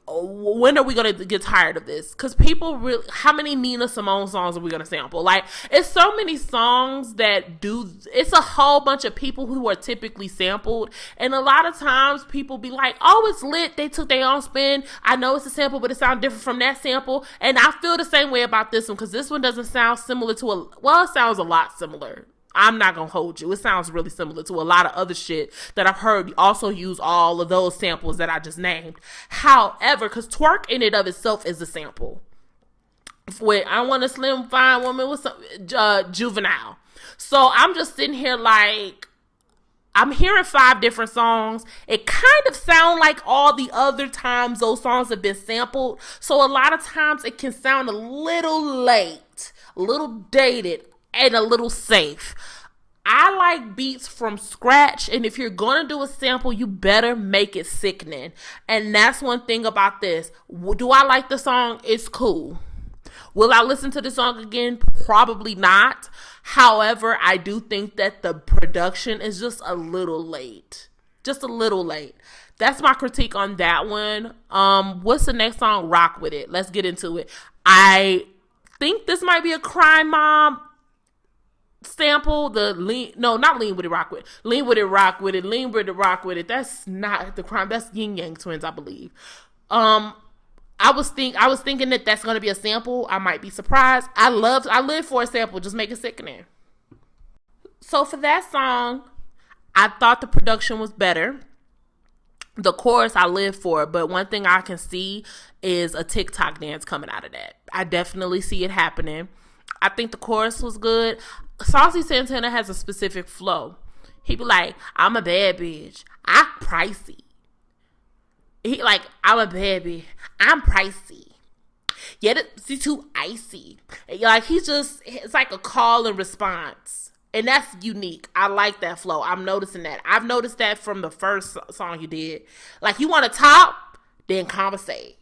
when are we going to get tired of this? Because people really, how many Nina Simone songs are we going to sample? Like, it's so many songs that do, it's a whole bunch of people who are typically sampled. And a lot of times people be like, oh, it's lit. They took their own spin. I know it's a sample, but it sounds different from that sample. And I feel the same way about this one, because this one doesn't sound similar to it sounds a lot similar. I'm not going to hold you. It sounds really similar to a lot of other shit that I've heard also use all of those samples that I just named. However, because twerk in and of itself is a sample. With I Want a Slim Fine Woman with some Juvenile. So I'm just sitting here like, I'm hearing 5 different songs. It kind of sound like all the other times those songs have been sampled. So a lot of times it can sound a little late, a little dated, and a little safe. I like beats from scratch, and if you're gonna do a sample, you better make it sickening. And that's one thing about this. Do I like the song? It's cool. Will I listen to the song again? Probably not. However, I do think that the production is just a little late. Just a little late. That's my critique on that one. What's the next song? Rock With It. Let's get into it. I think this might be a Crime Mob sample. Not Lean With It, Rock With It. Lean With It, Rock With It. Lean With It, Rock With It. That's not the Crime. That's Yin Yang Twins, I believe. I was thinking that that's gonna be a sample. I might be surprised. I live for a sample. Just make it sickening. So for that song, I thought the production was better. The chorus I live for, but one thing I can see is a TikTok dance coming out of that. I definitely see it happening. I think the chorus was good. Saucy Santana has a specific flow. He be like, I'm a bad bitch. I'm pricey. He like, I'm a bad bitch. I'm pricey. Yet it's too icy. Like, it's like a call and response. And that's unique. I like that flow. I'm noticing that. I've noticed that from the first song you did. Like, you want to top, then compensate.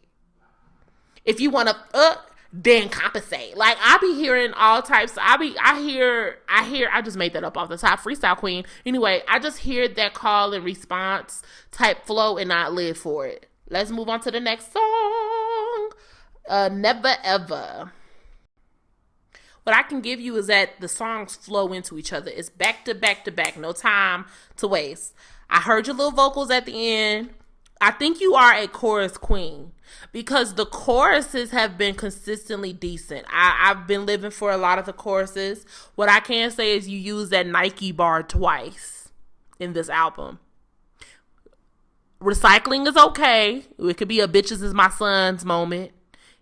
If you want to then compensate. Like, I be hearing all types. I just made that up off the top. Freestyle queen. Anyway, I just hear that call and response type flow, and I live for it. Let's move on to the next song. Never Ever. What I can give you is that the songs flow into each other. It's back to back to back. No time to waste. I heard your little vocals at the end. I think you are a chorus queen, because the choruses have been consistently decent. I've been living for a lot of the choruses. What I can say is you use that Nike bar twice in this album. Recycling is okay. It could be a bitches is my sons moment.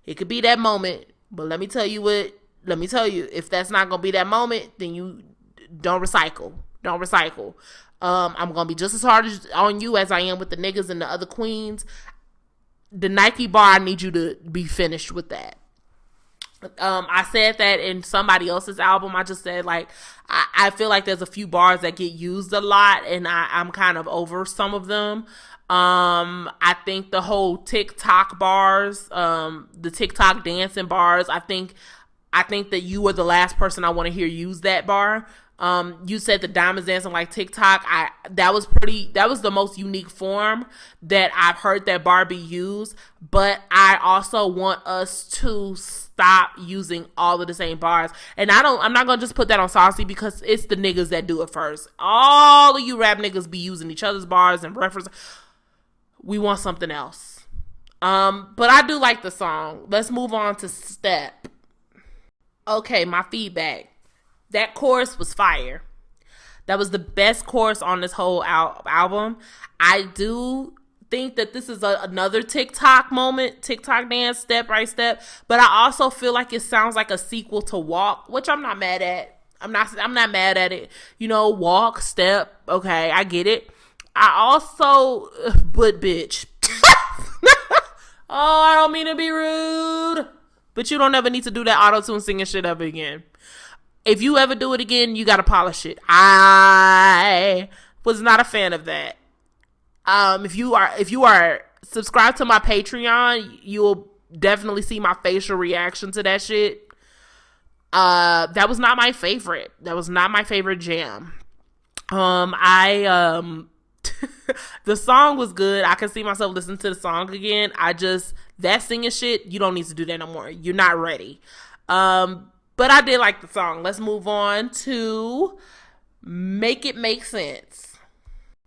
It could be that moment. But let me tell you, if that's not going to be that moment, then you don't recycle. Don't recycle. I'm going to be just as hard on you as I am with the niggas and the other queens. The Nike bar, I need you to be finished with that. I said that in somebody else's album. I just said, like, I feel like there's a few bars that get used a lot, and I'm kind of over some of them. I think the whole TikTok bars, the TikTok dancing bars, I think that you were the last person I want to hear use that bar. You said the diamonds dancing like TikTok. That was the most unique form that I've heard that bar be used. But I also want us to stop using all of the same bars. And I'm not gonna just put that on Saucy, because it's the niggas that do it first. All of you rap niggas be using each other's bars and reference. We want something else. But I do like the song. Let's move on to Step. Okay, my feedback. That chorus was fire. That was the best chorus on this whole album. I do think that this is another TikTok moment, TikTok dance, step, right step. But I also feel like it sounds like a sequel to Walk, which I'm not mad at. I'm not mad at it. You know, Walk, Step. Okay, I get it. I also, but bitch. Oh, I don't mean to be rude. But you don't ever need to do that auto-tune singing shit ever again. If you ever do it again, you gotta polish it. I was not a fan of that. If you are subscribed to my Patreon, you'll definitely see my facial reaction to that shit. That was not my favorite. That was not my favorite jam. The song was good. I can see myself listening to the song again. That singing shit, you don't need to do that no more. You're not ready. But I did like the song. Let's move on to Make It Make Sense.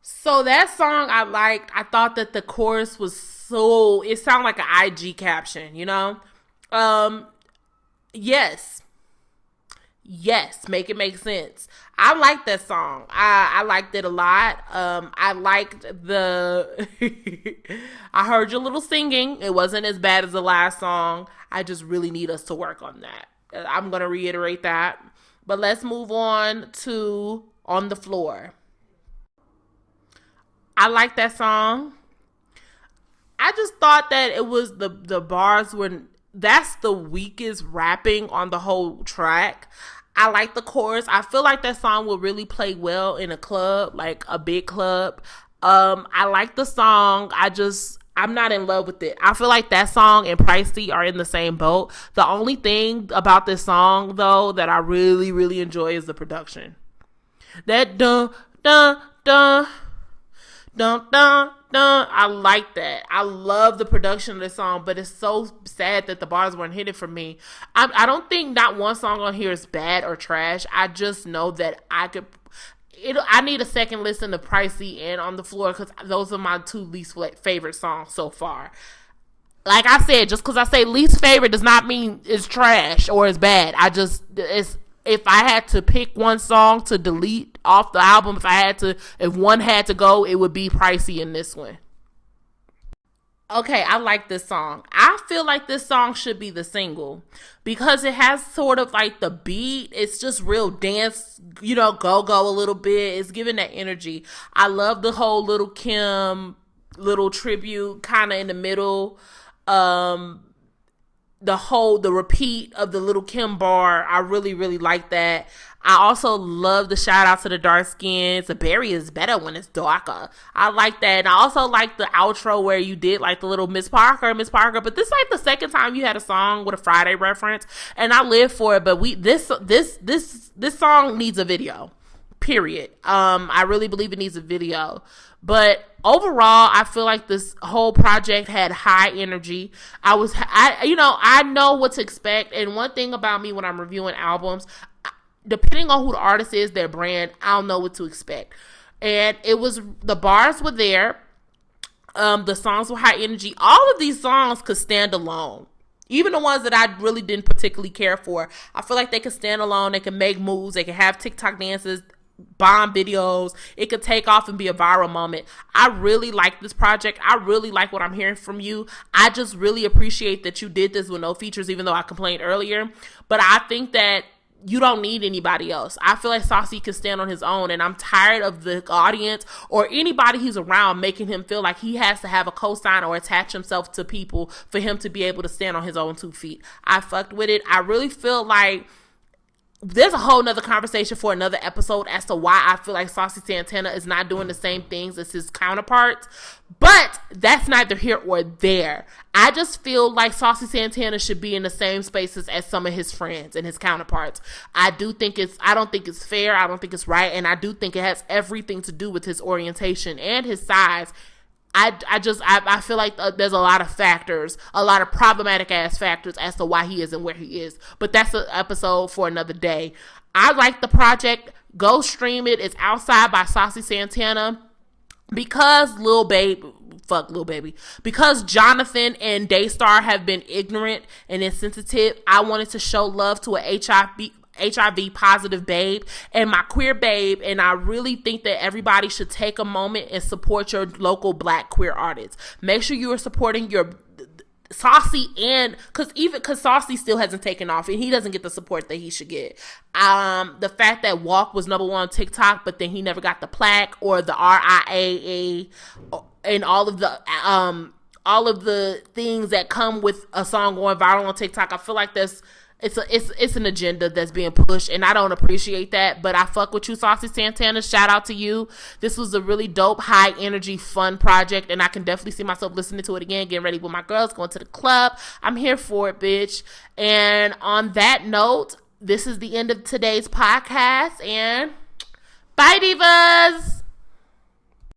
So that song I liked. I thought that the chorus was it sounded like an IG caption, you know? Yes, Make It Make Sense. I liked that song. I liked it a lot. I liked I heard your little singing. It wasn't as bad as the last song. I just really need us to work on that. I'm going to reiterate that. But let's move on to On the Floor. I like that song. I just thought that it was the bars that's the weakest rapping on the whole track. I like the chorus. I feel like that song will really play well in a club, like a big club. I like the song. I'm not in love with it. I feel like that song and Pricey are in the same boat. The only thing about this song, though, that I really, really enjoy is the production. That dun, dun, dun, dun, dun, dun. I like that. I love the production of this song, but it's so sad that the bars weren't hitting for me. I don't think not one song on here is bad or trash. I just know that I need a second listen to Pricey and On the Floor because those are my two least favorite songs so far. Like I said, just because I say least favorite does not mean it's trash or it's bad. If I had to pick one song to delete off the album, if one had to go, it would be Pricey in this one. Okay, I like this song. I feel like this song should be the single because it has sort of like the beat. It's just real dance, go a little bit. It's giving that energy. I love the whole Lil' Kim little tribute kind of in the middle. The repeat of the Lil' Kim bar. I really, really like that. I also love the shout out to the dark skins. The berry is better when it's darker. I like that. And I also like the outro where you did like the little Miss Parker. But this is like the second time you had a song with a Friday reference. And I live for it. But this song needs a video. Period. I really believe it needs a video. But overall, I feel like this whole project had high energy. I know what to expect. And one thing about me when I'm reviewing albums, depending on who the artist is, their brand, I don't know what to expect. And the bars were there. The songs were high energy. All of these songs could stand alone. Even the ones that I really didn't particularly care for. I feel like they could stand alone. They can make moves. They can have TikTok dances, bomb videos. It could take off and be a viral moment. I really like this project. I really like what I'm hearing from you. I just really appreciate that you did this with no features, even though I complained earlier. But I think that you don't need anybody else. I feel like Saucy can stand on his own, and I'm tired of the audience or anybody he's around making him feel like he has to have a cosign or attach himself to people for him to be able to stand on his own 2 feet. I fucked with it. I really feel like there's a whole nother conversation for another episode as to why I feel like Saucy Santana is not doing the same things as his counterparts. But that's neither here or there. I just feel like Saucy Santana should be in the same spaces as some of his friends and his counterparts. I don't think it's fair. I don't think it's right. And I do think it has everything to do with his orientation and his size. I feel like there's a lot of factors, a lot of problematic ass factors as to why he isn't where he is. But that's an episode for another day. I like the project. Go stream it. It's Outside by Saucy Santana. Because because Jonathan and Daystar have been ignorant and insensitive, I wanted to show love to a HIV positive babe and my queer babe, and I really think that everybody should take a moment and support your local Black queer artists. Make sure you are supporting your Saucy, and because Saucy still hasn't taken off and he doesn't get the support that he should get. The fact that Walk was #1 on TikTok, but then he never got the plaque or the RIAA and all of the things that come with a song going viral on TikTok. I feel like it's an agenda that's being pushed, and I don't appreciate that. But I fuck with you, Saucy Santana. Shout out to you. This was a really dope, high energy, fun project, and I can definitely see myself listening to it again, getting ready with my girls, going to the club. I'm here for it, bitch. And on that note, this is the end of today's podcast, and bye, divas.